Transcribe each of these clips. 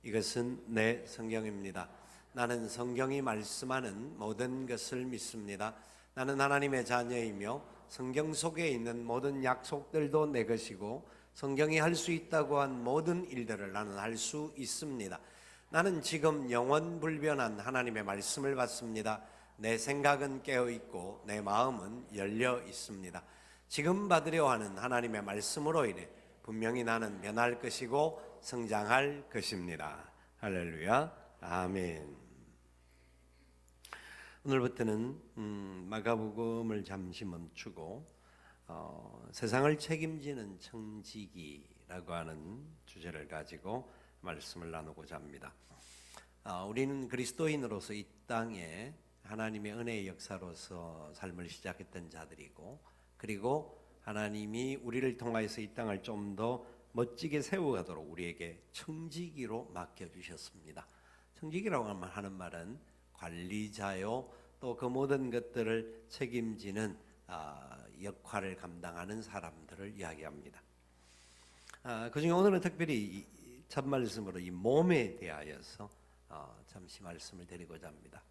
이것은 내 성경입니다. 나는 성경이 말씀하는 모든 것을 믿습니다. 나는 하나님의 자녀이며 성경 속에 있는 모든 약속들도 내 것이고 성경이 할 수 있다고 한 모든 일들을 나는 할 수 있습니다. 나는 지금 영원불변한 하나님의 말씀을 받습니다. 내 생각은 깨어있고 내 마음은 열려 있습니다. 지금 받으려 하는 하나님의 말씀으로 인해 분명히 나는 변할 것이고 성장할 것입니다. 할렐루야, 아멘. 오늘부터는 마가복음을 잠시 멈추고 세상을 책임지는 청지기라고 하는 주제를 가지고 말씀을 나누고자 합니다. 우리는 그리스도인으로서 이 땅에 하나님의 은혜의 역사로서 삶을 시작했던 자들이고, 그리고 하나님이 우리를 통하여서 이 땅을 좀 더 멋지게 세워가도록 우리에게 청지기로 맡겨주셨습니다. 청지기라고 하는 말은 관리자요, 또 그 모든 것들을 책임지는 역할을 감당하는 사람들을 이야기합니다. 그중에 오늘은 특별히 첫 말씀으로 이 몸에 대하여서 잠시 말씀을 드리고자 합니다.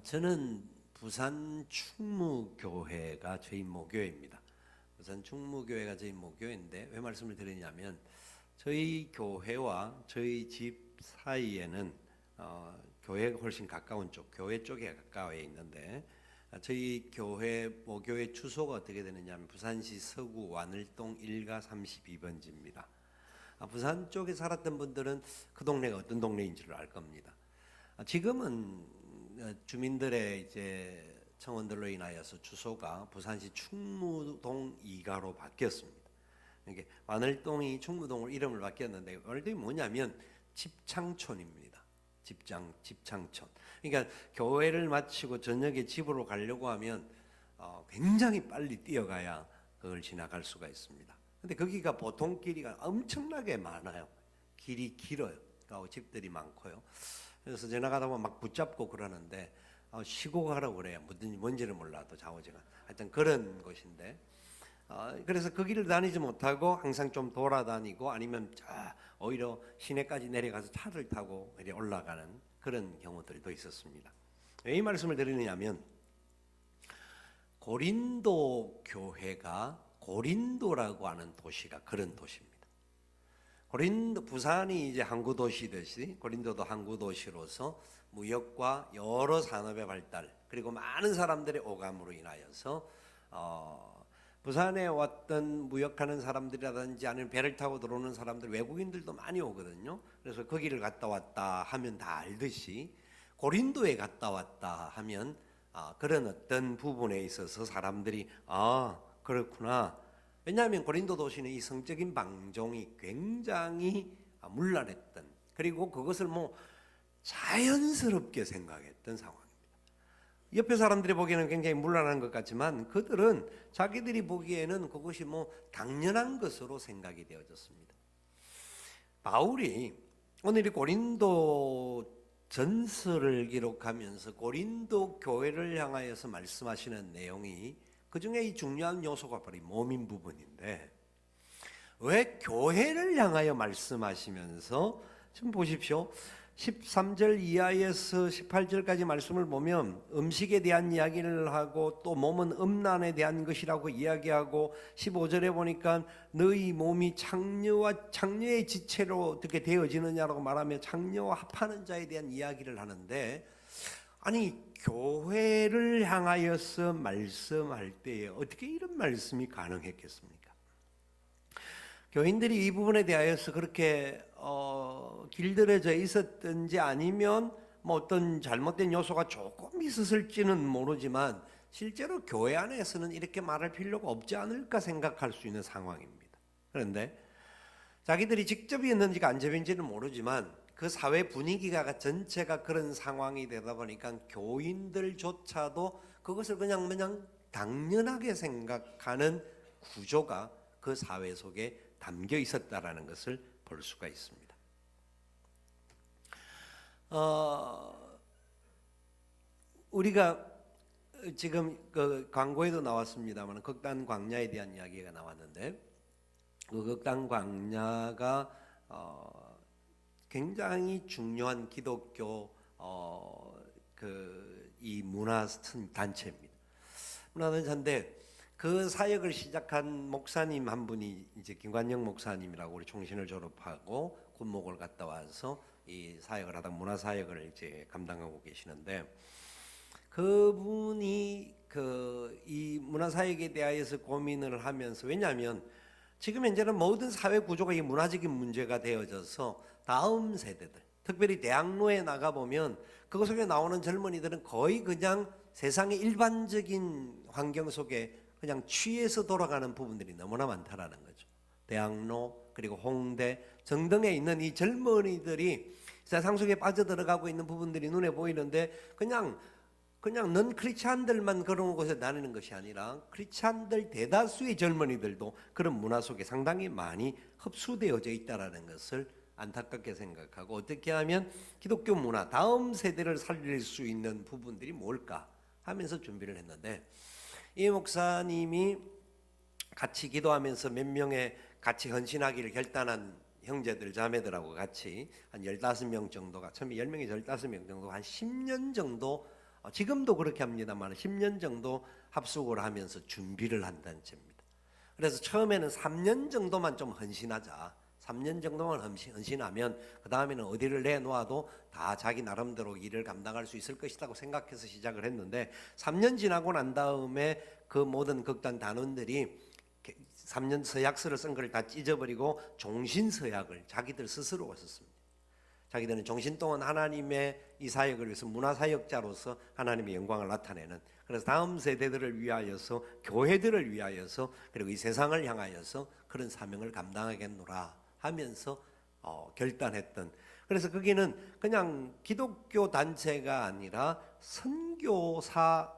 저는 부산 충무교회가 저희 모교회입니다. 부산 충무교회가 저희 모교회인데 왜 말씀을 드리냐면, 저희 교회와 저희 집 사이에는 교회가 훨씬 가까운 쪽, 교회 쪽에 가까워 있는데, 저희 교회 모교회 주소가 어떻게 되느냐면 부산시 서구 완을동 1가 32번지입니다. 부산 쪽에 살았던 분들은 그 동네가 어떤 동네인지를 알 겁니다. 지금은 주민들의 이제 청원들로 인하여서 주소가 부산시 충무동 2가로 바뀌었습니다. 이게 완을동이 충무동으로 이름을 바뀌었는데, 완을동이 뭐냐면 집창촌입니다. 집창촌. 그러니까 교회를 마치고 저녁에 집으로 가려고 하면 굉장히 빨리 뛰어가야 그걸 지나갈 수가 있습니다. 근데 거기가 보통 길이가 엄청나게 많아요. 길이 길어요. 그러니까 집들이 많고요. 그래서 지나가다 보면 막 붙잡고 그러는데 쉬고 가라고 그래요. 뭔지는 몰라도 좌우지간. 하여튼 그런 곳인데, 그래서 그 길을 다니지 못하고 항상 좀 돌아다니고, 아니면 오히려 시내까지 내려가서 차를 타고 올라가는 그런 경우들도 있었습니다. 왜 이 말씀을 드리느냐면, 고린도 교회가, 고린도라고 하는 도시가 그런 도시입니다. 부산이 이제 항구 도시듯이 고린도도 항구 도시로서 무역과 여러 산업의 발달, 그리고 많은 사람들의 오감으로 인하여서 부산에 왔던 무역하는 사람들이라든지 아니면 배를 타고 들어오는 사람들, 외국인들도 많이 오거든요. 그래서 거기를 갔다 왔다 하면 다 알듯이 고린도에 갔다 왔다 하면 그런 어떤 부분에 있어서 사람들이 그렇구나. 왜냐하면 고린도 도시는 이 성적인 방종이 굉장히 문란했던, 그리고 그것을 자연스럽게 생각했던 상황입니다. 옆에 사람들이 보기에는 굉장히 문란한 것 같지만 그들은 자기들이 보기에는 그것이 당연한 것으로 생각이 되어졌습니다. 바울이 오늘 이 고린도 전서를 기록하면서 고린도 교회를 향하여서 말씀하시는 내용이, 그 중에 이 중요한 요소가 바로 이 몸인 부분인데, 왜 교회를 향하여 말씀하시면서, 지금 보십시오. 13절 이하에서 18절까지 말씀을 보면 음식에 대한 이야기를 하고, 또 몸은 음란에 대한 것이라고 이야기하고, 15절에 보니까 너희 몸이 창녀의 지체로 어떻게 되어지느냐라고 말하며 창녀와 합하는 자에 대한 이야기를 하는데, 아니 교회를 향하여서 말씀할 때에 어떻게 이런 말씀이 가능했겠습니까? 교인들이 이 부분에 대하여서 그렇게 길들여져 있었든지, 아니면 어떤 잘못된 요소가 조금 있었을지는 모르지만 실제로 교회 안에서는 이렇게 말할 필요가 없지 않을까 생각할 수 있는 상황입니다. 그런데 자기들이 직접이었는지가 간접인지는 모르지만 그 사회 분위기가 전체가 그런 상황이 되다 보니까 교인들조차도 그것을 그냥 당연하게 생각하는 구조가 그 사회 속에 담겨 있었다라는 것을 볼 수가 있습니다. 우리가 지금 그 광고에도 나왔습니다만 극단 광야에 대한 이야기가 나왔는데, 그 극단 광야가 굉장히 중요한 기독교 이 문화 단체입니다. 문화 단체인데 그 사역을 시작한 목사님 한 분이 이제 김관영 목사님이라고 우리 총신을 졸업하고 군목을 갔다 와서 이 사역을 하다 문화 사역을 이제 감당하고 계시는데, 그분이 이 문화 사역에 대하여서 고민을 하면서, 왜냐하면 지금 현재는 모든 사회 구조가 이 문화적인 문제가 되어져서 다음 세대들, 특별히 대학로에 나가 보면 그것 속에 나오는 젊은이들은 거의 그냥 세상의 일반적인 환경 속에 그냥 취해서 돌아가는 부분들이 너무나 많다라는 거죠. 대학로 그리고 홍대 등등에 있는 이 젊은이들이 세상 속에 빠져들어가고 있는 부분들이 눈에 보이는데, 그냥 넌 크리스찬들만 그런 곳에 다니는 것이 아니라 크리스찬들 대다수의 젊은이들도 그런 문화 속에 상당히 많이 흡수되어져 있다라는 것을 안타깝게 생각하고, 어떻게 하면 기독교 문화 다음 세대를 살릴 수 있는 부분들이 뭘까 하면서 준비를 했는데, 이 목사님이 같이 기도하면서 몇 명의 같이 헌신하기를 결단한 형제들 자매들하고 같이 한 15명 정도가, 처음에 10명에서 15명 정도가 한 10년 정도, 지금도 그렇게 합니다만 10년 정도 합숙을 하면서 준비를 한 단체입니다. 그래서 처음에는 3년 정도만 좀 헌신하자, 3년 정도만 헌신하면 그 다음에는 어디를 내놓아도 다 자기 나름대로 일을 감당할 수 있을 것이라고 생각해서 시작을 했는데, 3년 지나고 난 다음에 그 모든 극단 단원들이 3년 서약서를 쓴 걸 다 찢어버리고 종신서약을 자기들 스스로 썼습니다. 자기들은 종신 동안 하나님의 이 사역을 위해서 문화사역자로서 하나님의 영광을 나타내는, 그래서 다음 세대들을 위하여서, 교회들을 위하여서, 그리고 이 세상을 향하여서 그런 사명을 감당하겠노라 하면서 결단했던, 그래서 거기는 그냥 기독교 단체가 아니라 선교사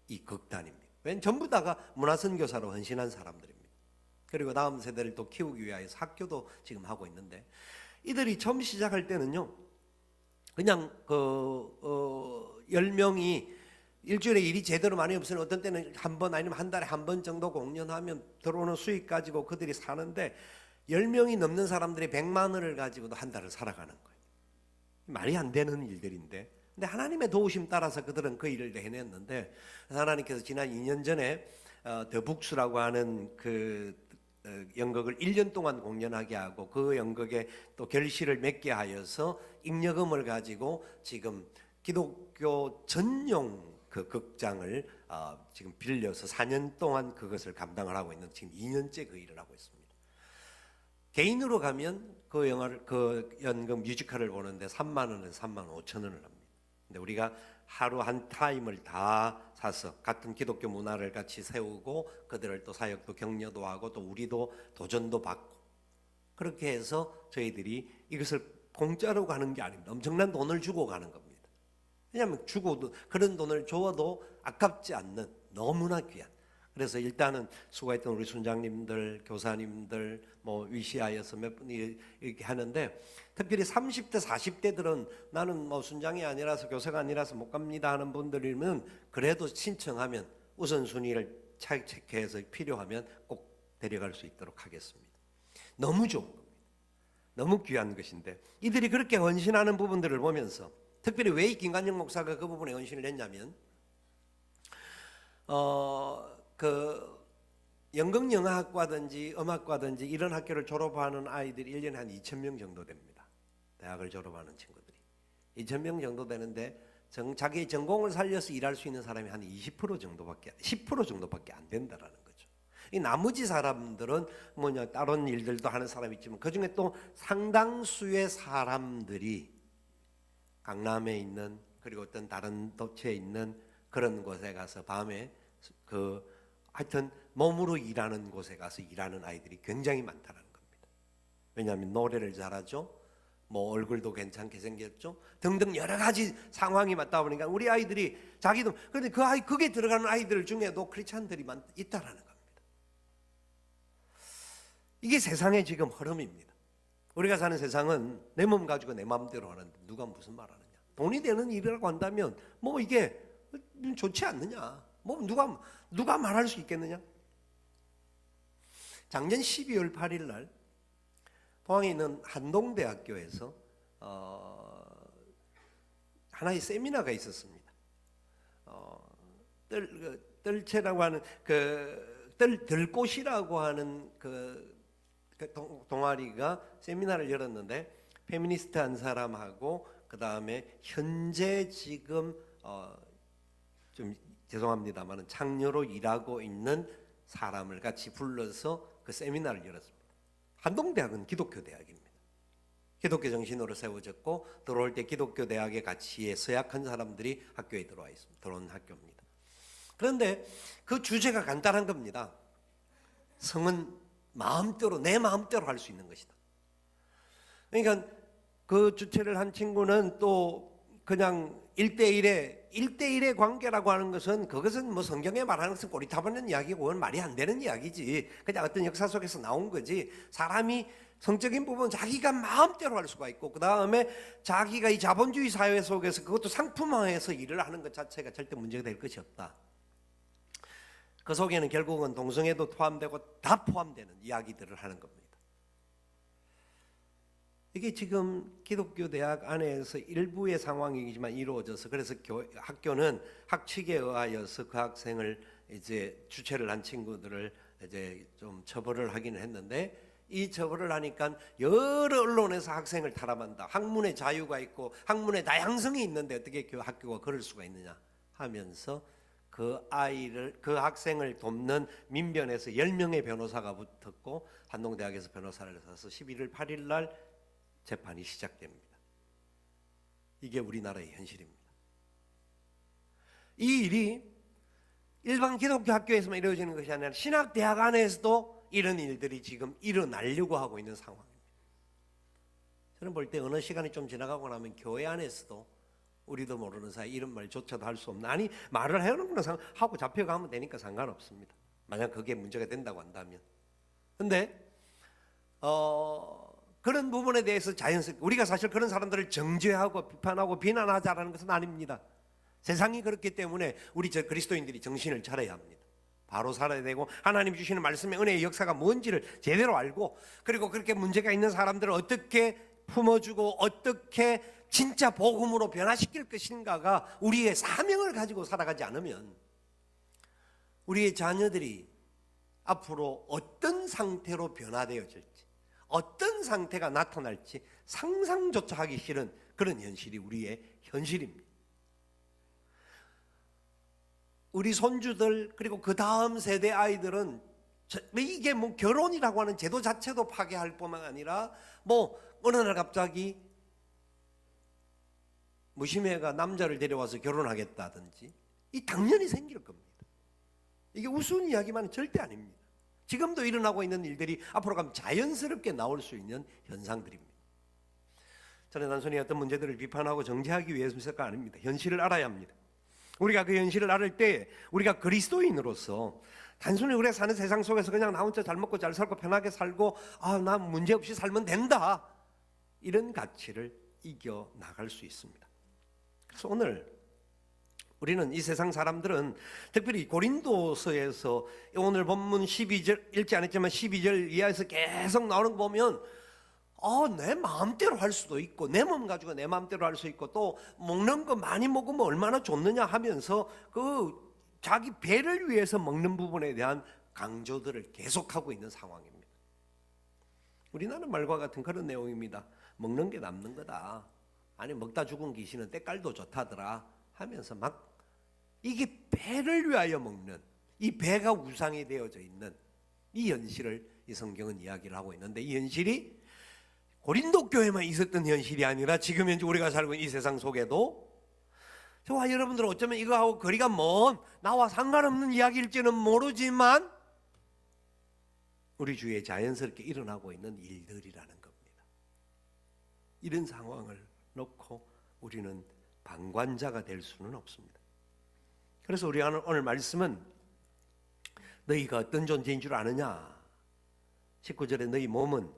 이 극단입니다. 왜냐하면 전부 다가 문화선교사로 헌신한 사람들입니다. 그리고 다음 세대를 또 키우기 위해서 학교도 지금 하고 있는데, 이들이 처음 시작할 때는요, 그냥 10명이 일주일에 일이 제대로 많이 없으면 어떤 때는 한 번 아니면 한 달에 한 번 정도 공연하면 들어오는 수익 가지고 그들이 사는데, 10명이 넘는 사람들이 100만 원을 가지고도 한 달을 살아가는 거예요. 말이 안 되는 일들인데, 근데 하나님의 도우심 따라서 그들은 그 일을 해냈는데, 하나님께서 지난 2년 전에 더 북스라고 하는 연극을 1년 동안 공연하게 하고, 그 연극에 또 결실을 맺게 하여서 잉여금을 가지고 지금 기독교 전용 그 극장을 지금 빌려서 4년 동안 그것을 감당을 하고 있는, 지금 2년째 그 일을 하고 있습니다. 개인으로 가면 그 연극 뮤지컬을 보는데 3만 원에서 3만 5천 원을 합니다. 근데 우리가 하루 한 타임을 다 사서 같은 기독교 문화를 같이 세우고, 그들을 또 사역도 격려도 하고, 또 우리도 도전도 받고, 그렇게 해서 저희들이 이것을 공짜로 가는 게 아닙니다. 엄청난 돈을 주고 가는 겁니다. 왜냐하면 주고도, 그런 돈을 줘도 아깝지 않는 너무나 귀한. 그래서 일단은 수고했던 우리 순장님들, 교사님들 위시하여서 몇 분이 이렇게 하는데, 특별히 30대 40대들은 나는 순장이 아니라서, 교사가 아니라서 못 갑니다 하는 분들이면 그래도 신청하면 우선순위를 체크해서 필요하면 꼭 데려갈 수 있도록 하겠습니다. 너무 좋은 겁니다. 너무 귀한 것인데, 이들이 그렇게 헌신하는 부분들을 보면서, 특별히 왜 김관영 목사가 그 부분에 헌신을 했냐면, 연극영화학과든지 음악과든지 이런 학교를 졸업하는 아이들이 1년에 한 2,000명 정도 됩니다. 대학을 졸업하는 친구들이 2,000명 정도 되는데, 자기의 전공을 살려서 일할 수 있는 사람이 한 20% 정도밖에, 10% 정도밖에 안 된다라는 거죠. 이 나머지 사람들은 다른 일들도 하는 사람이 있지만, 그 중에 또 상당수의 사람들이 강남에 있는, 그리고 어떤 다른 도시에 있는 그런 곳에 가서 밤에 하여튼 몸으로 일하는 곳에 가서 일하는 아이들이 굉장히 많다는 겁니다. 왜냐하면 노래를 잘하죠, 얼굴도 괜찮게 생겼죠, 등등 여러 가지 상황이 맞다 보니까 우리 아이들이 자기도, 그런데 그게 들어가는 아이들 중에도 크리스찬들이 있다라는 겁니다. 이게 세상의 지금 흐름입니다. 우리가 사는 세상은 내 몸 가지고 내 마음대로 하는데 누가 무슨 말 하느냐, 돈이 되는 일이라고 한다면 이게 좋지 않느냐, 누가 말할 수 있겠느냐. 작년 12월 8일 날 포항에 있는 한동대학교에서 하나의 세미나가 있었습니다. 뜰채라고 하는 들꽃이라고 하는 동아리가 세미나를 열었는데 페미니스트 한 사람하고 그 다음에 현재 지금 좀 죄송합니다만 창녀로 일하고 있는 사람을 같이 불러서 그 세미나를 열었습니다. 한동대학은 기독교 대학입니다. 기독교 정신으로 세워졌고 들어올 때 기독교 대학의 가치에 서약한 사람들이 학교에 들어온 학교입니다. 그런데 그 주제가 간단한 겁니다. 성은 내 마음대로 할 수 있는 것이다. 그러니까 그 주최를 한 친구는 또 그냥 1대1의 관계라고 하는 것은 그것은 뭐 성경에 말하는 것은 꼬리타보는 이야기고 그건 말이 안 되는 이야기지. 그냥 어떤 역사 속에서 나온 거지. 사람이 성적인 부분은 자기가 마음대로 할 수가 있고 그 다음에 자기가 이 자본주의 사회 속에서 그것도 상품화해서 일을 하는 것 자체가 절대 문제가 될 것이 없다. 그 속에는 결국은 동성애도 포함되고 다 포함되는 이야기들을 하는 겁니다. 이게 지금 기독교 대학 안에서 일부의 상황이지만 이루어져서 그래서 학교는 학칙에 의하여서 그 학생을 이제 주최를 한 친구들을 이제 좀 처벌을 하기는 했는데 이 처벌을 하니까 여러 언론에서 학생을 탄압한다. 학문의 자유가 있고 학문의 다양성이 있는데 어떻게 학교가 그럴 수가 있느냐 하면서 그 학생을 돕는 민변에서 10명의 변호사가 붙었고 한동대학에서 변호사를 사서 11월 8일 날 재판이 시작됩니다. 이게 우리나라의 현실입니다. 이 일이 일반 기독교 학교에서만 이루어지는 것이 아니라 신학대학 안에서도 이런 일들이 지금 일어나려고 하고 있는 상황입니다. 저는 볼 때 어느 시간이 좀 지나가고 나면 교회 안에서도 우리도 모르는 사이 이런 말조차도 할 수 없는 아니 말을 해놓으면 하고 잡혀가면 되니까 상관없습니다. 만약 그게 문제가 된다고 한다면. 근데 그런 부분에 대해서 자연스럽게 우리가 사실 그런 사람들을 정죄하고 비판하고 비난하자라는 것은 아닙니다. 세상이 그렇기 때문에 우리 그리스도인들이 정신을 차려야 합니다. 바로 살아야 되고 하나님 주시는 말씀의 은혜의 역사가 뭔지를 제대로 알고 그리고 그렇게 문제가 있는 사람들을 어떻게 품어주고 어떻게 진짜 복음으로 변화시킬 것인가가 우리의 사명을 가지고 살아가지 않으면 우리의 자녀들이 앞으로 어떤 상태로 변화되어질지 어떤 상태가 나타날지 상상조차 하기 싫은 그런 현실이 우리의 현실입니다. 우리 손주들 그리고 그 다음 세대 아이들은 이게 뭐 결혼이라고 하는 제도 자체도 파괴할 뿐만 아니라 뭐 어느 날 갑자기 무심해가 남자를 데려와서 결혼하겠다든지 이 당연히 생길 겁니다. 이게 우스운 이야기만은 절대 아닙니다. 지금도 일어나고 있는 일들이 앞으로 가면 자연스럽게 나올 수 있는 현상들입니다. 저는 단순히 어떤 문제들을 비판하고 정죄하기 위해서가 아닙니다. 현실을 알아야 합니다. 우리가 그 현실을 알을 때 우리가 그리스도인으로서 단순히 우리가 사는 세상 속에서 그냥 나 혼자 잘 먹고 잘 살고 편하게 살고 나 문제없이 살면 된다 이런 가치를 이겨나갈 수 있습니다. 그래서 오늘 우리는 이 세상 사람들은 특별히 고린도서에서 오늘 본문 12절 읽지 않았지만 12절 이하에서 계속 나오는 거 보면 내 마음대로 할 수도 있고 내 몸 가지고 내 마음대로 할 수 있고 또 먹는 거 많이 먹으면 얼마나 좋느냐 하면서 그 자기 배를 위해서 먹는 부분에 대한 강조들을 계속하고 있는 상황입니다. 우리나라 말과 같은 그런 내용입니다. 먹는 게 남는 거다. 아니 먹다 죽은 귀신은 때깔도 좋다더라 하면서 막 이게 배를 위하여 먹는 이 배가 우상이 되어져 있는 이 현실을 이 성경은 이야기를 하고 있는데 이 현실이 고린도 교회만 있었던 현실이 아니라 지금 현재 우리가 살고 있는 이 세상 속에도 저와 여러분들은 어쩌면 이거하고 거리가 먼 나와 상관없는 이야기일지는 모르지만 우리 주위에 자연스럽게 일어나고 있는 일들이라는 겁니다. 이런 상황을 놓고 우리는 방관자가 될 수는 없습니다. 그래서 우리 오늘 말씀은 너희가 어떤 존재인 줄 아느냐 19절에 너희 몸은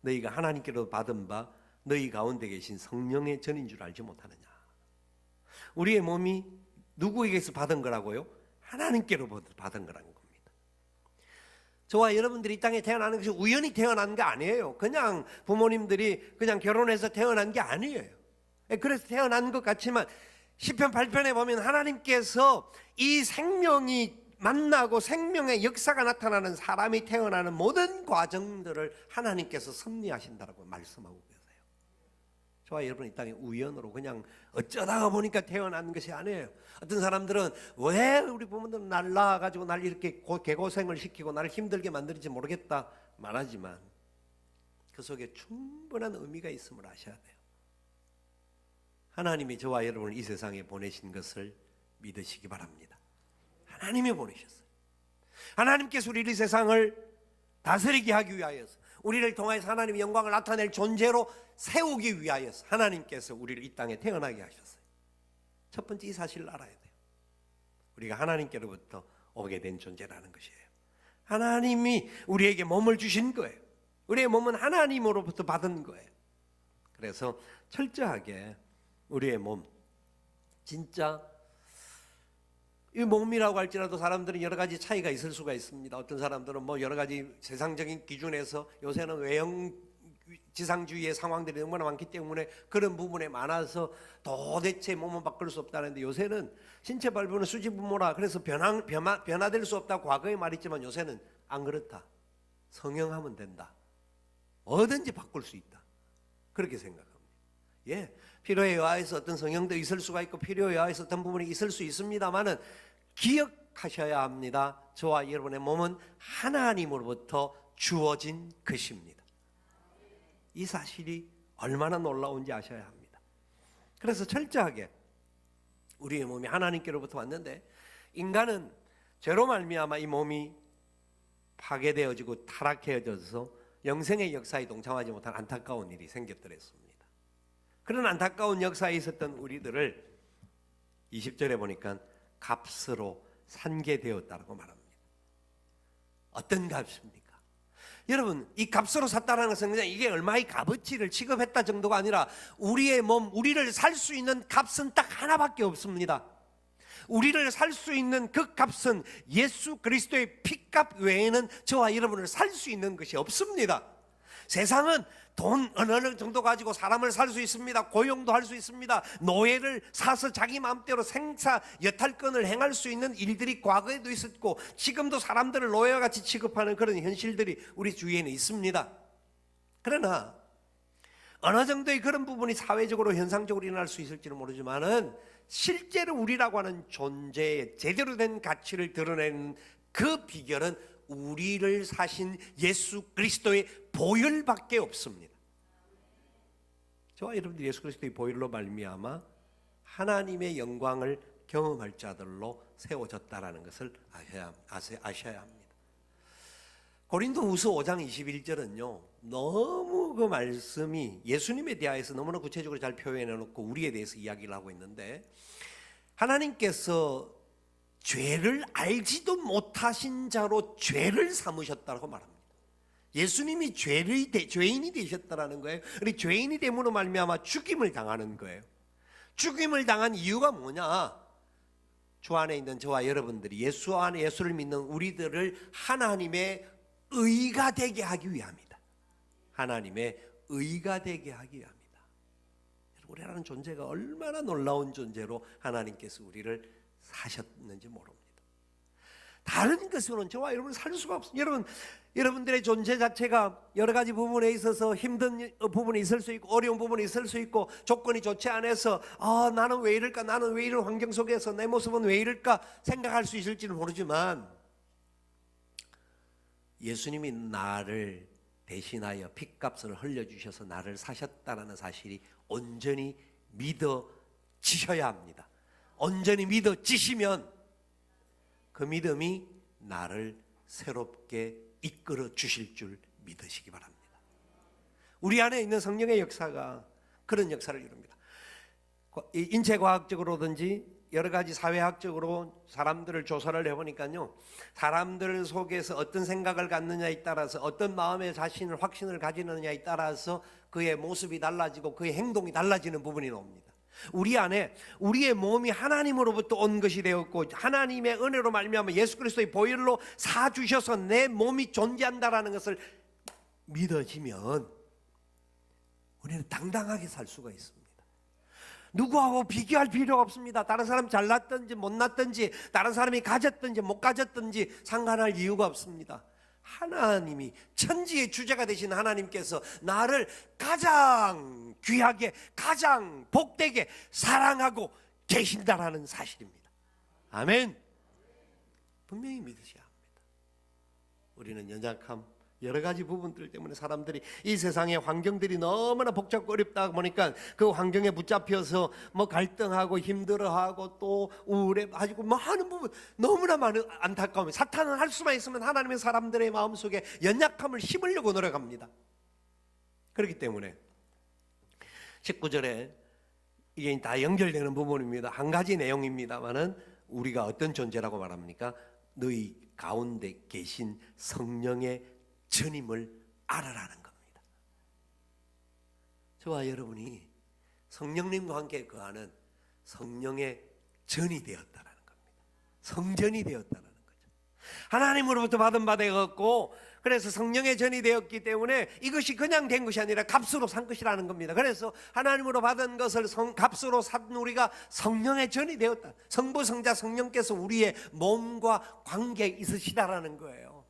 너희가 하나님께로 받은 바 너희 가운데 계신 성령의 전인 줄 알지 못하느냐. 우리의 몸이 누구에게서 받은 거라고요? 하나님께로 받은 거라는 겁니다. 저와 여러분들이 이 땅에 태어나는 것이 우연히 태어난 게 아니에요. 그냥 부모님들이 그냥 결혼해서 태어난 게 아니에요. 그래서 태어난 것 같지만 시편 8편에 보면 하나님께서 이 생명이 만나고 생명의 역사가 나타나는 사람이 태어나는 모든 과정들을 하나님께서 섭리하신다고 말씀하고 계세요. 저와 여러분 이 땅에 우연으로 그냥 어쩌다가 보니까 태어난 것이 아니에요. 어떤 사람들은 왜 우리 부모들은 날 낳아가지고 날 이렇게 개고생을 시키고 나를 힘들게 만들지 모르겠다 말하지만 그 속에 충분한 의미가 있음을 아셔야 돼요. 하나님이 저와 여러분을 이 세상에 보내신 것을 믿으시기 바랍니다. 하나님이 보내셨어요. 하나님께서 우리 이 세상을 다스리게 하기 위하여서, 우리를 통하여서 하나님의 영광을 나타낼 존재로 세우기 위하여서 하나님께서 우리를 이 땅에 태어나게 하셨어요. 첫 번째 이 사실을 알아야 돼요. 우리가 하나님께로부터 오게 된 존재라는 것이에요. 하나님이 우리에게 몸을 주신 거예요. 우리의 몸은 하나님으로부터 받은 거예요. 그래서 철저하게 우리의 몸, 진짜 이 몸이라고 할지라도 사람들은 여러 가지 차이가 있을 수가 있습니다. 어떤 사람들은 뭐 여러 가지 세상적인 기준에서 요새는 외형 지상주의의 상황들이 너무나 많기 때문에 그런 부분에 많아서 도대체 몸은 바꿀 수 없다는데, 요새는 신체 발부는 수지부모라 그래서 변화될 수 없다고 과거에 말했지만 요새는 안 그렇다. 성형하면 된다. 뭐든지 바꿀 수 있다. 그렇게 생각합니다. 예, 필요에 의해서 어떤 성형도 있을 수가 있고 필요에 의해서 어떤 부분이 있을 수 있습니다만은 기억하셔야 합니다. 저와 여러분의 몸은 하나님으로부터 주어진 것입니다. 이 사실이 얼마나 놀라운지 아셔야 합니다. 그래서 철저하게 우리의 몸이 하나님께로부터 왔는데, 인간은 죄로 말미암아 이 몸이 파괴되어지고 타락해져서 영생의 역사에 동참하지 못한 안타까운 일이 생겼더랬습니다. 그런 안타까운 역사에 있었던 우리들을 20절에 보니까 값으로 산게 되었다고 말합니다. 어떤 값입니까? 여러분, 이 값으로 샀다는 것은 그냥 이게 얼마의 값어치를 취급했다 정도가 아니라 우리의 몸, 우리를 살 수 있는 값은 딱 하나밖에 없습니다. 우리를 살 수 있는 그 값은 예수 그리스도의 피값 외에는 저와 여러분을 살 수 있는 것이 없습니다. 세상은 돈 어느 정도 가지고 사람을 살 수 있습니다. 고용도 할 수 있습니다. 노예를 사서 자기 마음대로 생사 여탈권을 행할 수 있는 일들이 과거에도 있었고 지금도 사람들을 노예와 같이 취급하는 그런 현실들이 우리 주위에는 있습니다. 그러나 어느 정도의 그런 부분이 사회적으로 현상적으로 일어날 수 있을지는 모르지만은 실제로 우리라고 하는 존재의 제대로 된 가치를 드러내는 그 비결은 우리를 사신 예수 그리스도의 보혈밖에 없습니다. 저와 여러분들이 예수 그리스도의 보혈로 말미암아 하나님의 영광을 경험할 자들로 세워졌다라는 것을 아셔야 합니다. 고린도후서 5장 21절은요 너무 그 말씀이 예수님에 대해서 너무나 구체적으로 잘 표현해 놓고 우리에 대해서 이야기를 하고 있는데, 하나님께서 죄를 알지도 못하신 자로 죄를 삼으셨다고 말합니다. 예수님이 죄인이 되셨다라는 거예요. 우리 죄인이 됨으로 말미암아 죽임을 당하는 거예요. 죽임을 당한 이유가 뭐냐? 주 안에 있는 저와 여러분들이 예수 안에 예수를 믿는 우리들을 하나님의 의가 되게 하기 위함이다. 하나님의 의가 되게 하기 위함이다. 우리라는 존재가 얼마나 놀라운 존재로 하나님께서 우리를 사셨는지 모릅니다. 다른 것으로는 저와 여러분 살 수가 없습니다. 여러분들의 존재 자체가 여러 가지 부분에 있어서 힘든 부분이 있을 수 있고 어려운 부분이 있을 수 있고 조건이 좋지 않아서 나는 왜 이럴까, 나는 왜 이런 환경 속에서 내 모습은 왜 이럴까 생각할 수 있을지는 모르지만, 예수님이 나를 대신하여 핏값을 흘려주셔서 나를 사셨다는 사실이 온전히 믿어지셔야 합니다. 온전히 믿어지시면 그 믿음이 나를 새롭게 이끌어 주실 줄 믿으시기 바랍니다. 우리 안에 있는 성령의 역사가 그런 역사를 이룹니다. 인체과학적으로든지 여러 가지 사회학적으로 사람들을 조사를 해보니까요, 사람들 속에서 어떤 생각을 갖느냐에 따라서 어떤 마음의 자신을 확신을 가지느냐에 따라서 그의 모습이 달라지고 그의 행동이 달라지는 부분이 나옵니다. 우리 안에 우리의 몸이 하나님으로부터 온 것이 되었고 하나님의 은혜로 말미암아 예수 그리스도의 보혈로 사 주셔서 내 몸이 존재한다라는 것을 믿어지면 우리는 당당하게 살 수가 있습니다. 누구하고 비교할 필요가 없습니다. 다른 사람 잘났든지 못났든지 다른 사람이 가졌든지 못 가졌든지 상관할 이유가 없습니다. 하나님이 천지의 주제가 되신 하나님께서 나를 가장 귀하게 가장 복되게 사랑하고 계신다라는 사실입니다. 아멘. 분명히 믿으셔야 합니다. 우리는 연약함 여러 가지 부분들 때문에 사람들이 이 세상의 환경들이 너무나 복잡고 어렵다 보니까 그 환경에 붙잡혀서 뭐 갈등하고 힘들어하고 또 우울해가지고 뭐 하는 부분 너무나 많은 안타까움이 사탄은 할 수만 있으면 하나님의 사람들의 마음속에 연약함을 심으려고 노력합니다. 그렇기 때문에 19절에 이게 다 연결되는 부분입니다. 한 가지 내용입니다만은 우리가 어떤 존재라고 말합니까? 너희 가운데 계신 성령의 전임을 알아라는 겁니다. 저와 여러분이 성령님과 함께 거하는 성령의 전이 되었다라는 겁니다. 성전이 되었다라는 거죠. 하나님으로부터 받은 바 되었고 그래서 성령의 전이 되었기 때문에 이것이 그냥 된 것이 아니라 값으로 산 것이라는 겁니다. 그래서 하나님으로 받은 것을 값으로 산 우리가 성령의 전이 되었다. 성부 성자 성령께서 우리의 몸과 관계에 있으시다라는 거예요.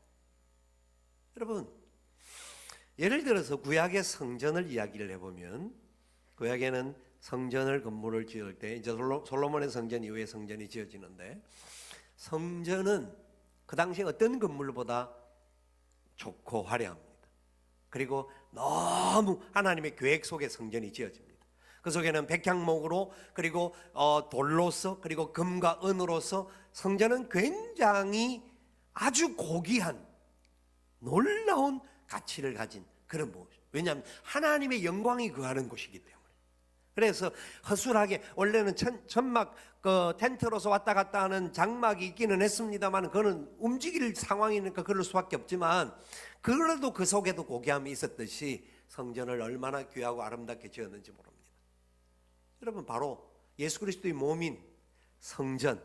여러분, 예를 들어서 구약의 성전을 이야기를 해보면 구약에는 성전을 건물을 지을 때 이제 솔로몬의 성전 이후에 성전이 지어지는데 성전은 그 당시 어떤 건물보다 좋고 화려합니다. 그리고 너무 하나님의 계획 속에 성전이 지어집니다. 그 속에는 백향목으로 그리고 돌로서 그리고 금과 은으로서 성전은 굉장히 아주 고귀한 놀라운 가치를 가진 그런 모습. 왜냐하면 하나님의 영광이 거하는 곳이기 때문에. 그래서 허술하게 원래는 천막 텐트로서 왔다 갔다 하는 장막이 있기는 했습니다만 그거는 움직일 상황이니까 그럴 수밖에 없지만 그래도 그 속에도 고귀함이 있었듯이 성전을 얼마나 귀하고 아름답게 지었는지 모릅니다. 여러분 바로 예수 그리스도의 몸인 성전,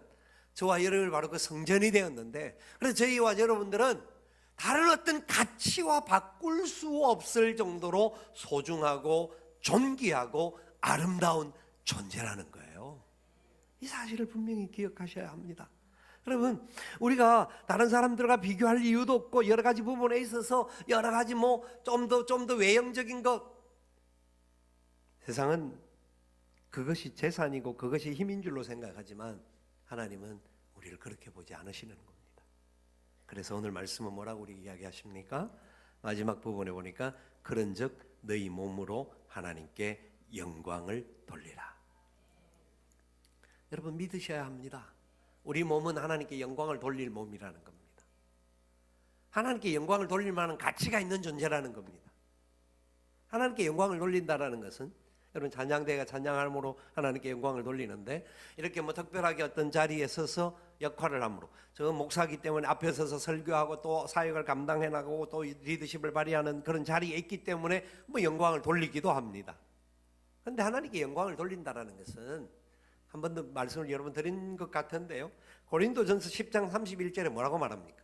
저와 여러분이 바로 그 성전이 되었는데 그래서 저희와 여러분들은 다른 어떤 가치와 바꿀 수 없을 정도로 소중하고 존귀하고 아름다운 존재라는 거예요. 이 사실을 분명히 기억하셔야 합니다. 여러분 우리가 다른 사람들과 비교할 이유도 없고 여러 가지 부분에 있어서 여러 가지 뭐 좀 더 외형적인 것 세상은 그것이 재산이고 그것이 힘인 줄로 생각하지만 하나님은 우리를 그렇게 보지 않으시는 겁니다. 그래서 오늘 말씀은 뭐라고 우리 이야기하십니까? 마지막 부분에 보니까 그런즉 너희 몸으로 하나님께 영광을 돌리라. 여러분 믿으셔야 합니다. 우리 몸은 하나님께 영광을 돌릴 몸이라는 겁니다. 하나님께 영광을 돌릴 만한 가치가 있는 존재라는 겁니다. 하나님께 영광을 돌린다라는 것은 여러분 찬양대가 찬양함으로 하나님께 영광을 돌리는데 이렇게 뭐 특별하게 어떤 자리에 서서 역할을 함으로 저 목사기 때문에 앞에 서서 설교하고 또 사역을 감당해 나가고 또 리더십을 발휘하는 그런 자리에 있기 때문에 뭐 영광을 돌리기도 합니다. 그런데 하나님께 영광을 돌린다라는 것은 한 번 더 말씀을 여러분 드린 것 같은데요. 고린도전서 10장 31절에 뭐라고 말합니까?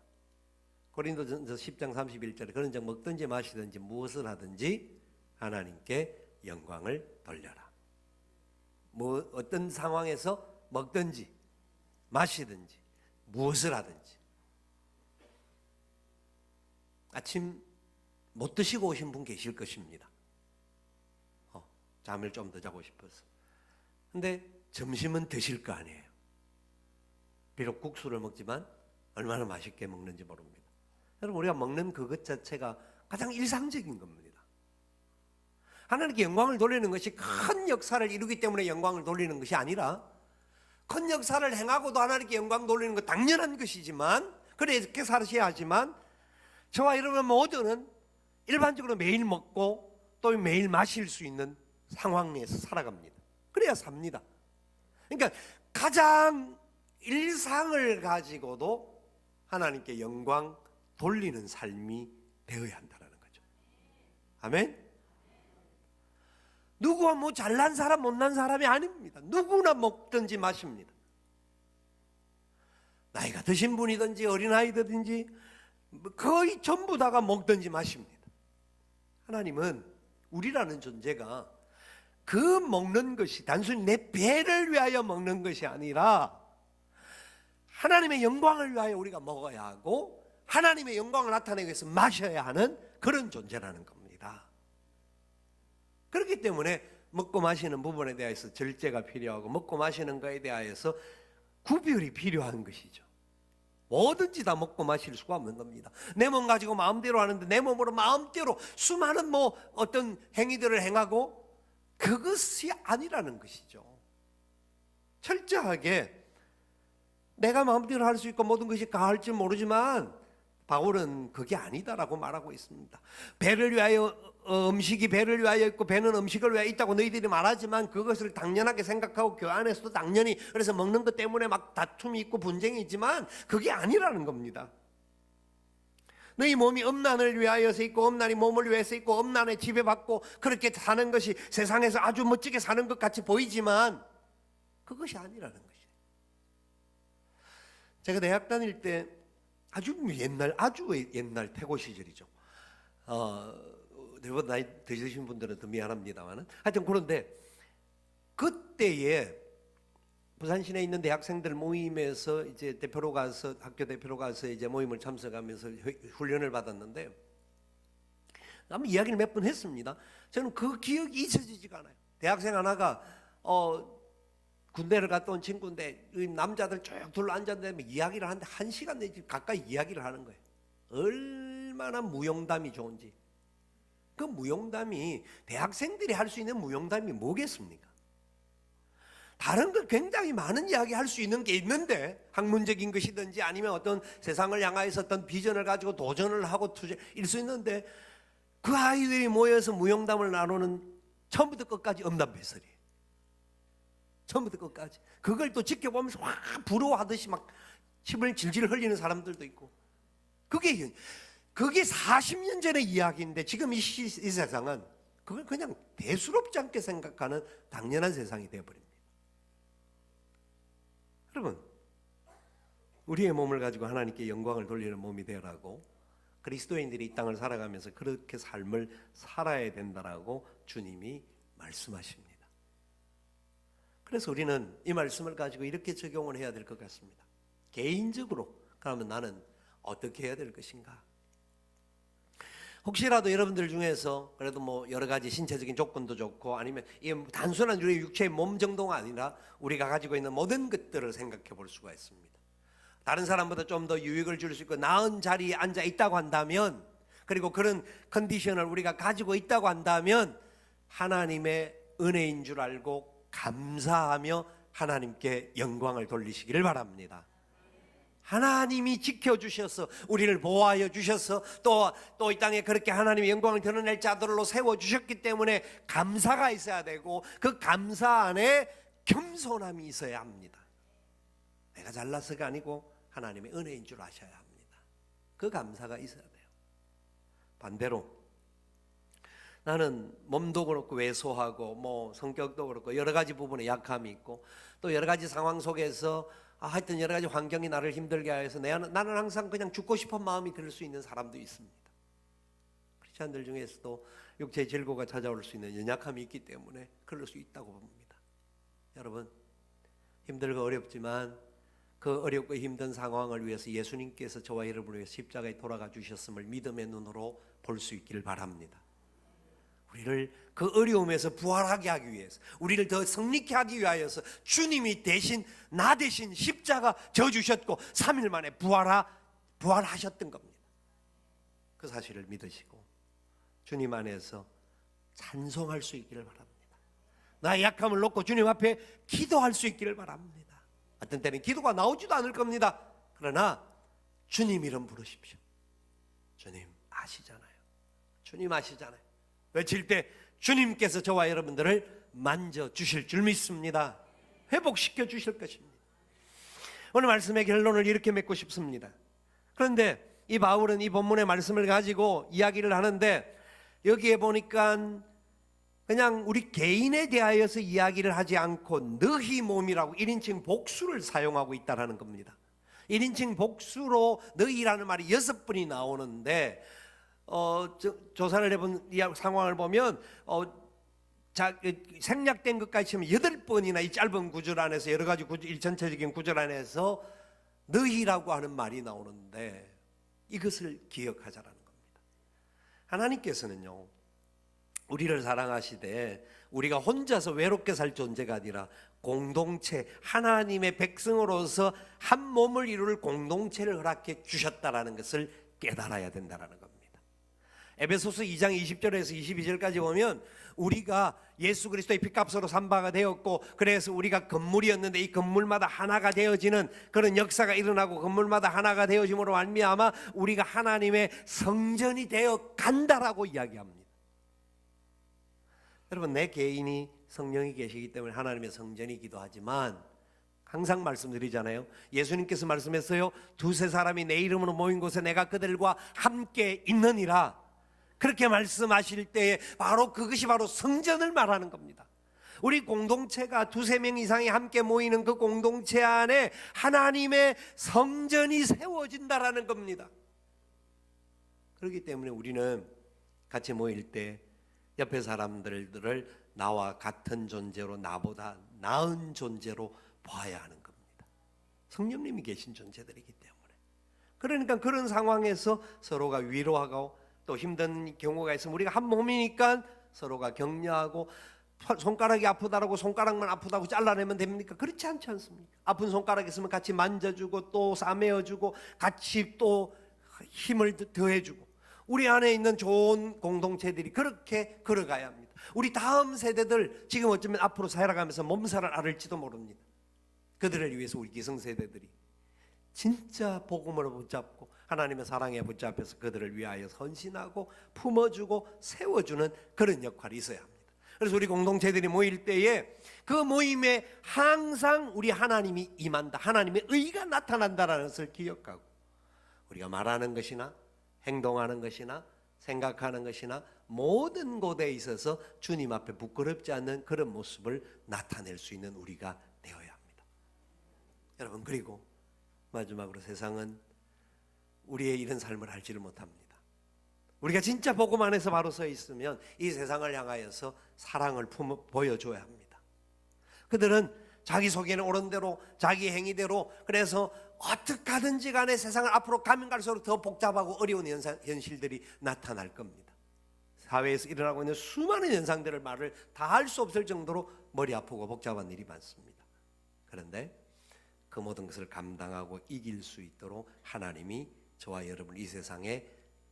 고린도전서 10장 31절에 그런 적 먹든지 마시든지 무엇을 하든지 하나님께 영광을 돌려라. 뭐 어떤 상황에서 먹든지 마시든지 무엇을 하든지 아침 못 드시고 오신 분 계실 것입니다. 잠을 좀 더 자고 싶어서. 근데 점심은 드실 거 아니에요. 비록 국수를 먹지만 얼마나 맛있게 먹는지 모릅니다. 여러분 우리가 먹는 그것 자체가 가장 일상적인 겁니다. 하나님께 영광을 돌리는 것이 큰 역사를 이루기 때문에 영광을 돌리는 것이 아니라 큰 역사를 행하고도 하나님께 영광 돌리는 것 당연한 것이지만 그렇게 살으셔야 하지만 저와 여러분 모두는 일반적으로 매일 먹고 또 매일 마실 수 있는 상황에서 살아갑니다. 그래야 삽니다. 그러니까 가장 일상을 가지고도 하나님께 영광 돌리는 삶이 되어야 한다는 거죠. 아멘. 누구와 뭐 잘난 사람 못난 사람이 아닙니다. 누구나 먹든지 마십니다. 나이가 드신 분이든지 어린아이든지 거의 전부 다가 먹든지 마십니다. 하나님은 우리라는 존재가 그 먹는 것이 단순히 내 배를 위하여 먹는 것이 아니라 하나님의 영광을 위하여 우리가 먹어야 하고 하나님의 영광을 나타내기 위해서 마셔야 하는 그런 존재라는 겁니다. 그렇기 때문에 먹고 마시는 부분에 대해서 절제가 필요하고 먹고 마시는 것에 대하여서 구별이 필요한 것이죠. 뭐든지 다 먹고 마실 수가 없는 겁니다. 내 몸 가지고 마음대로 하는데 내 몸으로 마음대로 수많은 뭐 어떤 행위들을 행하고 그것이 아니라는 것이죠. 철저하게 내가 마음대로 할 수 있고 모든 것이 가할지 모르지만 바울은 그게 아니다라고 말하고 있습니다. 배를 위하여 음식이 배를 위하여 있고 배는 음식을 위하여 있다고 너희들이 말하지만 그것을 당연하게 생각하고 그 안에서도 당연히 그래서 먹는 것 때문에 막 다툼이 있고 분쟁이 있지만 그게 아니라는 겁니다. 너희 몸이 음란을 위하여서 있고 음란이 몸을 위해서 있고 음란에 지배받고 그렇게 사는 것이 세상에서 아주 멋지게 사는 것 같이 보이지만 그것이 아니라는 것이에요. 제가 대학 다닐 때 아주 옛날 태고 시절이죠. 대부분 나이 드시신 분들은 더 미안합니다만은 하여튼 그런데 그때에 부산 시내에 있는 대학생들 모임에서 이제 대표로 가서 학교 대표로 가서 이제 모임을 참석하면서 훈련을 받았는데 아마 이야기를 몇 번 했습니다. 저는 그 기억이 잊혀지지가 않아요. 대학생 하나가 군대를 갔다 온 친구인데 남자들 쭉 둘러 앉았는데 이야기를 하는데 1시간 내지 가까이 이야기를 하는 거예요. 얼마나 무용담이 좋은지. 그 무용담이 대학생들이 할 수 있는 무용담이 뭐겠습니까? 다른 거 굉장히 많은 이야기 할 수 있는 게 있는데 학문적인 것이든지 아니면 어떤 세상을 향하여서 어떤 비전을 가지고 도전을 하고 투자일 수 있는데 그 아이들이 모여서 무용담을 나누는 처음부터 끝까지 엄담배설이에요. 처음부터 끝까지. 그걸 또 지켜보면서 확 부러워하듯이 막 침을 질질 흘리는 사람들도 있고. 그게 40년 전의 이야기인데 지금 이 세상은 그걸 그냥 대수롭지 않게 생각하는 당연한 세상이 되어버립니다. 여러분, 우리의 몸을 가지고 하나님께 영광을 돌리는 몸이 되라고 그리스도인들이 이 땅을 살아가면서 그렇게 삶을 살아야 된다라고 주님이 말씀하십니다. 그래서 우리는 이 말씀을 가지고 이렇게 적용을 해야 될 것 같습니다. 개인적으로 그러면 나는 어떻게 해야 될 것인가? 혹시라도 여러분들 중에서 그래도 뭐 여러 가지 신체적인 조건도 좋고 아니면 이게 단순한 우리 육체의 몸 정도가 아니라 우리가 가지고 있는 모든 것들을 생각해 볼 수가 있습니다. 다른 사람보다 좀 더 유익을 줄 수 있고 나은 자리에 앉아 있다고 한다면 그리고 그런 컨디션을 우리가 가지고 있다고 한다면 하나님의 은혜인 줄 알고 감사하며 하나님께 영광을 돌리시기를 바랍니다. 하나님이 지켜주셔서 우리를 보호하여 주셔서 또 이 땅에 그렇게 하나님의 영광을 드러낼 자들로 세워주셨기 때문에 감사가 있어야 되고 그 감사 안에 겸손함이 있어야 합니다. 내가 잘나서가 아니고 하나님의 은혜인 줄 아셔야 합니다. 그 감사가 있어야 돼요. 반대로 나는 몸도 그렇고 왜소하고 뭐 성격도 그렇고 여러 가지 부분에 약함이 있고 또 여러 가지 상황 속에서 하여튼 여러 가지 환경이 나를 힘들게 해서 나는 항상 그냥 죽고 싶은 마음이 들 수 있는 사람도 있습니다. 크리스찬들 중에서도 육체의 질고가 찾아올 수 있는 연약함이 있기 때문에 그럴 수 있다고 봅니다. 여러분, 힘들고 어렵지만 그 어렵고 힘든 상황을 위해서 예수님께서 저와 여러분을 위해 십자가에 돌아가 주셨음을 믿음의 눈으로 볼 수 있기를 바랍니다. 우리를 그 어려움에서 부활하게 하기 위해서 우리를 더 성립케 하기 위하여서 주님이 대신 나 대신 십자가 져주셨고 3일 만에 부활하셨던 겁니다. 그 사실을 믿으시고 주님 안에서 찬송할 수 있기를 바랍니다. 나의 약함을 놓고 주님 앞에 기도할 수 있기를 바랍니다. 어떤 때는 기도가 나오지도 않을 겁니다. 그러나 주님 이름 부르십시오. 주님 아시잖아요. 주님 아시잖아요. 외칠 때 주님께서 저와 여러분들을 만져주실 줄 믿습니다. 회복시켜 주실 것입니다. 오늘 말씀의 결론을 이렇게 맺고 싶습니다. 그런데 이 바울은 이 본문의 말씀을 가지고 이야기를 하는데 여기에 보니까 그냥 우리 개인에 대하여서 이야기를 하지 않고 너희 몸이라고 1인칭 복수를 사용하고 있다는 겁니다. 1인칭 복수로 너희라는 말이 6번이 나오는데 조사를 해본 상황을 보면 생략된 것까지 치면 8번이나 이 짧은 구절 안에서 여러 가지 일전체적인 구절 안에서 너희라고 하는 말이 나오는데 이것을 기억하자라는 겁니다. 하나님께서는요, 우리를 사랑하시되 우리가 혼자서 외롭게 살 존재가 아니라 공동체, 하나님의 백성으로서 한 몸을 이룰 공동체를 허락해 주셨다라는 것을 깨달아야 된다는 겁니다. 에베소서 2장 20절에서 22절까지 보면 우리가 예수 그리스도의 피값으로 산 바가 되었고, 그래서 우리가 건물이었는데 이 건물마다 하나가 되어지는 그런 역사가 일어나고, 건물마다 하나가 되어짐으로 말미암아 우리가 하나님의 성전이 되어 간다라고 이야기합니다. 여러분, 내 개인이 성령이 계시기 때문에 하나님의 성전이기도 하지만 항상 말씀드리잖아요. 예수님께서 말씀했어요. 두세 사람이 내 이름으로 모인 곳에 내가 그들과 함께 있느니라. 그렇게 말씀하실 때에 바로 그것이 바로 성전을 말하는 겁니다. 우리 공동체가 두세 명 이상이 함께 모이는 그 공동체 안에 하나님의 성전이 세워진다라는 겁니다. 그렇기 때문에 우리는 같이 모일 때 옆에 사람들을 나와 같은 존재로, 나보다 나은 존재로 봐야 하는 겁니다. 성령님이 계신 존재들이기 때문에. 그러니까 그런 상황에서 서로가 위로하고, 또 힘든 경우가 있으면 우리가 한 몸이니까 서로가 격려하고, 손가락이 아프다라고 손가락만 아프다고 잘라내면 됩니까? 그렇지 않지 않습니까? 아픈 손가락 있으면 같이 만져주고 또 싸매어주고 같이 또 힘을 더해주고, 우리 안에 있는 좋은 공동체들이 그렇게 걸어가야 합니다. 우리 다음 세대들 지금 어쩌면 앞으로 살아가면서 몸살을 앓을지도 모릅니다. 그들을 위해서 우리 기성세대들이 진짜 복음으로 붙잡고 하나님의 사랑에 붙잡혀서 그들을 위하여 헌신하고 품어주고 세워주는 그런 역할이 있어야 합니다. 그래서 우리 공동체들이 모일 때에 그 모임에 항상 우리 하나님이 임한다, 하나님의 의가 나타난다는 것을 기억하고, 우리가 말하는 것이나 행동하는 것이나 생각하는 것이나 모든 곳에 있어서 주님 앞에 부끄럽지 않는 그런 모습을 나타낼 수 있는 우리가 되어야 합니다. 여러분, 그리고 마지막으로 세상은 우리의 이런 삶을 알지를 못합니다. 우리가 진짜 복음 안에서 바로 서 있으면 이 세상을 향하여서 사랑을 보여줘야 합니다. 그들은 자기 속에는 옳은 대로, 자기 행위대로, 그래서 어떻게 하든지 간에 세상을 앞으로 가면 갈수록 더 복잡하고 어려운 현실들이 나타날 겁니다. 사회에서 일어나고 있는 수많은 현상들을 말을 다 할 수 없을 정도로 머리 아프고 복잡한 일이 많습니다. 그런데 그 모든 것을 감당하고 이길 수 있도록 하나님이 저와 여러분 이 세상에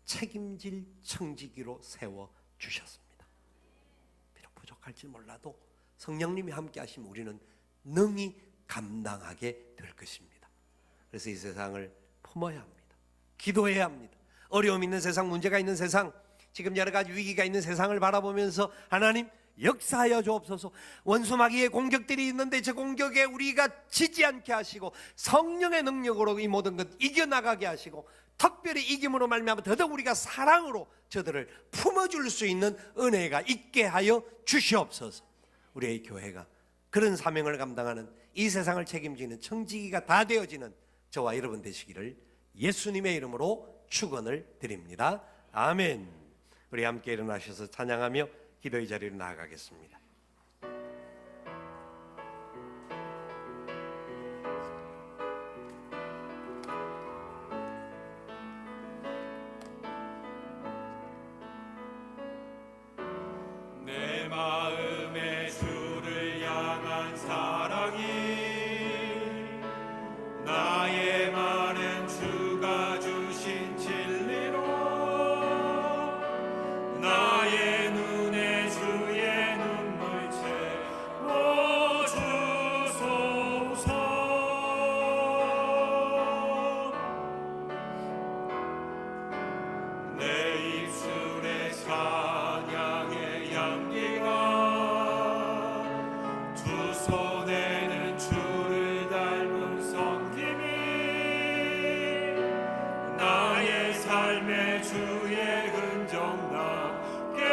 책임질 청지기로 세워주셨습니다. 비록 부족할지 몰라도 성령님이 함께 하시면 우리는 능히 감당하게 될 것입니다. 그래서 이 세상을 품어야 합니다. 기도해야 합니다. 어려움 있는 세상, 문제가 있는 세상, 지금 여러 가지 위기가 있는 세상을 바라보면서 하나님 역사하여 주옵소서. 원수 마귀의 공격들이 있는데 저 공격에 우리가 지지 않게 하시고 성령의 능력으로 이 모든 것 이겨나가게 하시고, 특별히 이김으로 말미암아 더더욱 우리가 사랑으로 저들을 품어줄 수 있는 은혜가 있게 하여 주시옵소서. 우리의 교회가 그런 사명을 감당하는, 이 세상을 책임지는 청지기가 다 되어지는 저와 여러분 되시기를 예수님의 이름으로 축원을 드립니다. 아멘. 우리 함께 일어나셔서 찬양하며 기도의 자리로 나아가겠습니다. 내 마음에 주를 향한 사랑이, 나의 말은 주가 주신 진리로, 나의 눈에 주의 눈물 채워주소서. 내 입술에 찬양의 향기가, 두 손에는 주를 닮은 섬김이, 나의 삶에 주의 흔적 남게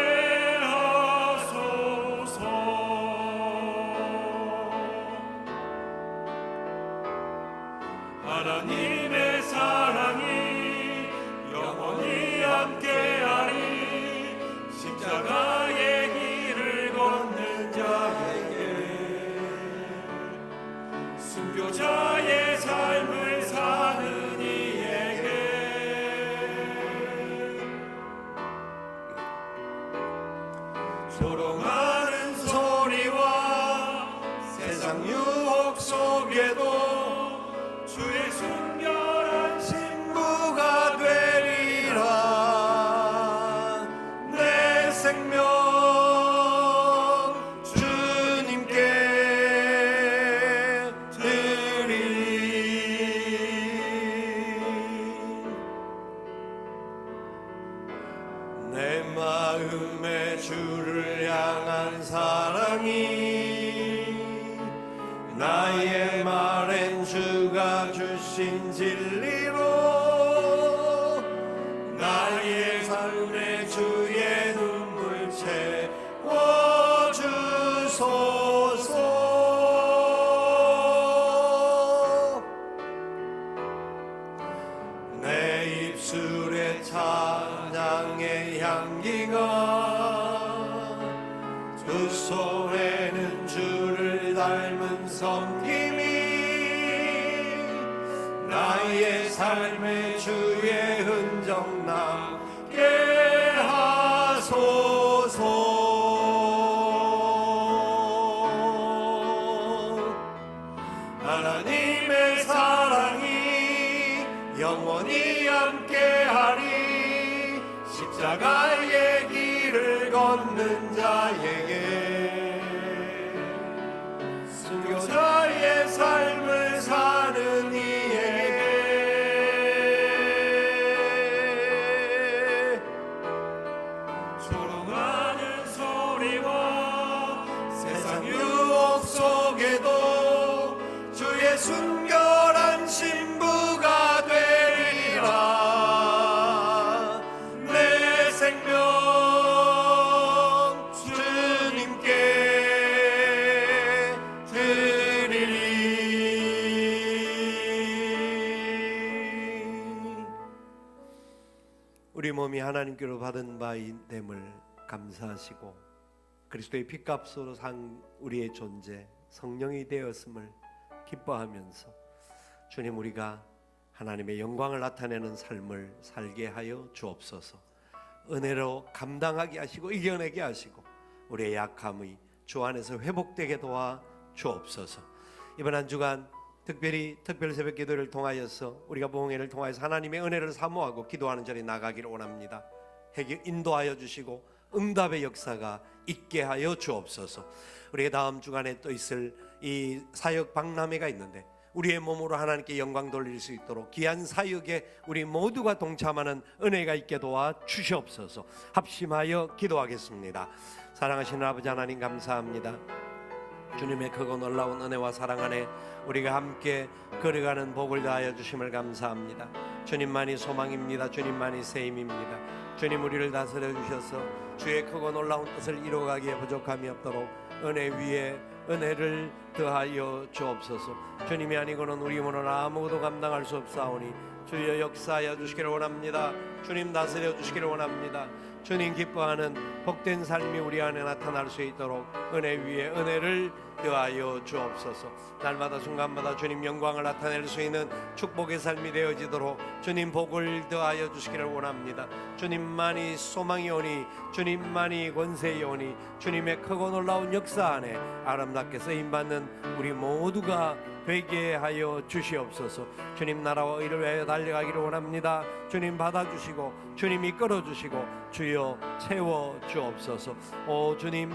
하소서. 하나님의 사랑이 영원히 함께하리. 십자가의 길을 걷는 자에게 순교자의 삶을 사는 이에게 조롱하는 소리와 세상 유혹 속에도 주의 순결한 신부가 되리라. 내 생명 주님께 드리리. 내 마음에 주를 향한 사랑이 나의 말엔 주가 주신 진리로 나의 삶에 주의 눈물 채워주소서. 내 입술에 찬양의 향기가 두 손에는 주를 닮은 섬김이 나의 삶에 주의 흔적 남게 하소서. 하나님의 사랑이 영원히 함께하리. 십자가의 길을 걷는 자에게 순교자의 삶을 사는 이에게 조롱하는 소리와 세상 유혹 속에도 주의 순결한 신부가 되리라. 내 생명 주님께 드리리. 우리 몸이 하나님께로 받은 바임을 감사하시고 그리스도의 피값으로 산 우리의 존재 성령이 되었음을 기뻐하면서 주님, 우리가 하나님의 영광을 나타내는 삶을 살게 하여 주옵소서. 은혜로 감당하게 하시고 이겨내게 하시고 우리의 약함이 주 안에서 회복되게 도와 주옵소서. 이번 한 주간 특별히 특별 새벽 기도를 통하여서 우리가 부흥회를 통하여서 하나님의 은혜를 사모하고 기도하는 자리에 나가기를 원합니다. 인도하여 주시고 응답의 역사가 있게 하여 주옵소서. 우리의 다음 주간에 또 있을 이 사역 박람회가 있는데 우리의 몸으로 하나님께 영광 돌릴 수 있도록 귀한 사역에 우리 모두가 동참하는 은혜가 있게 도와 주시옵소서. 합심하여 기도하겠습니다. 사랑하시는 아버지 하나님, 감사합니다. 주님의 크고 놀라운 은혜와 사랑 안에 우리가 함께 걸어가는 복을 다하여 주심을 감사합니다. 주님만이 소망입니다. 주님만이 새 힘입니다. 주님, 우리를 다스려 주셔서 주의 크고 놀라운 뜻을 이루어가기에 부족함이 없도록 은혜 위에 은혜를 더하여 주옵소서. 주님이 아니고는 우리 몸은 아무것도 감당할 수 없사오니 주여 역사하여 주시기를 원합니다. 주님 다스려 주시기를 원합니다. 주님 기뻐하는 복된 삶이 우리 안에 나타날 수 있도록 은혜 위에 은혜를 더하여 주옵소서. 날마다 순간마다 주님 영광을 나타낼 수 있는 축복의 삶이 되어지도록 주님 복을 더하여 주시기를 원합니다. 주님만이 소망이 오니 주님만이 권세이 오니 주님의 크고 놀라운 역사 안에 아름답게 쓰임받는 우리 모두가 되게 하여 주시옵소서. 주님 나라와 의를 위하여 달려가기를 원합니다. 주님 받아주시고 주님 이끌어주시고 주여 채워주옵소서. 오 주님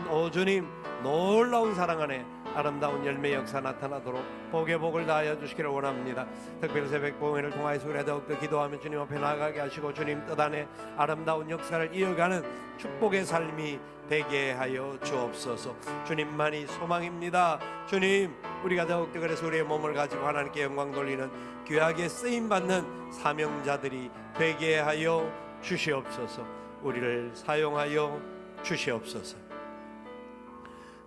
놀라운 사랑 안에 아름다운 열매 역사 나타나도록 복의 복을 다하여 주시기를 원합니다. 특별 새벽 봉헌을 통하여서 우리가 더욱더 기도하며 주님 앞에 나아가게 하시고 주님 뜻 안에 아름다운 역사를 이어가는 축복의 삶이 되게 하여 주옵소서. 주님만이 소망입니다. 주님, 우리가 더욱더 그래서 우리의 몸을 가지고 하나님께 영광 돌리는 귀하게 쓰임받는 사명자들이 되게 하여 주시옵소서. 우리를 사용하여 주시옵소서.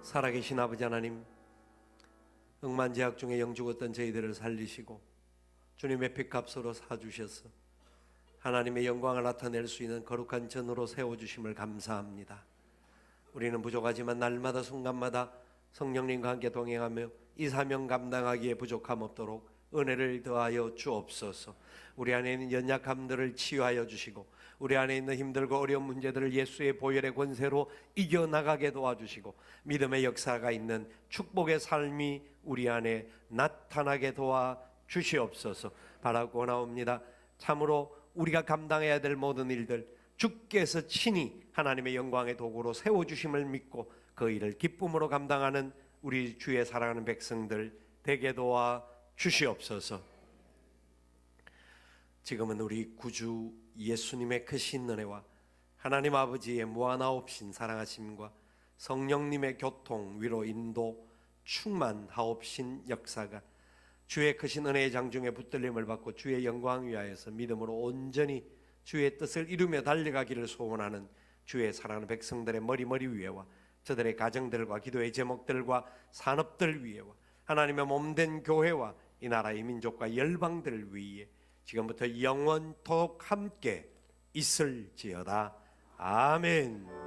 살아계신 아버지 하나님, 억만제약 중에 영죽었던 저희들을 살리시고 주님의 피값으로 사주셔서 하나님의 영광을 나타낼 수 있는 거룩한 전으로 세워주심을 감사합니다. 우리는 부족하지만 날마다 순간마다 성령님과 함께 동행하며 이 사명 감당하기에 부족함 없도록 은혜를 더하여 주옵소서. 우리 안에 있는 연약함들을 치유하여 주시고 우리 안에 있는 힘들고 어려운 문제들을 예수의 보혈의 권세로 이겨나가게 도와주시고 믿음의 역사가 있는 축복의 삶이 우리 안에 나타나게 도와주시옵소서 바라고 원하옵니다. 참으로 우리가 감당해야 될 모든 일들 주께서 친히 하나님의 영광의 도구로 세워주심을 믿고 그 일을 기쁨으로 감당하는 우리 주의 사랑하는 백성들 되게 도와 주시옵소서. 지금은 우리 구주 예수님의 크신 은혜와 하나님 아버지의 무한하옵신 사랑하심과 성령님의 교통, 위로, 인도, 충만하옵신 역사가 주의 크신 은혜의 장중에 붙들림을 받고 주의 영광 위하여서 믿음으로 온전히 주의 뜻을 이루며 달려가기를 소원하는 주의 사랑하는 백성들의 머리 위에와 저들의 가정들과 기도의 제목들과 산업들 위에와 하나님의 몸된 교회와 이 나라의 민족과 열방들 위에 지금부터 영원토록 함께 있을지어다. 아멘.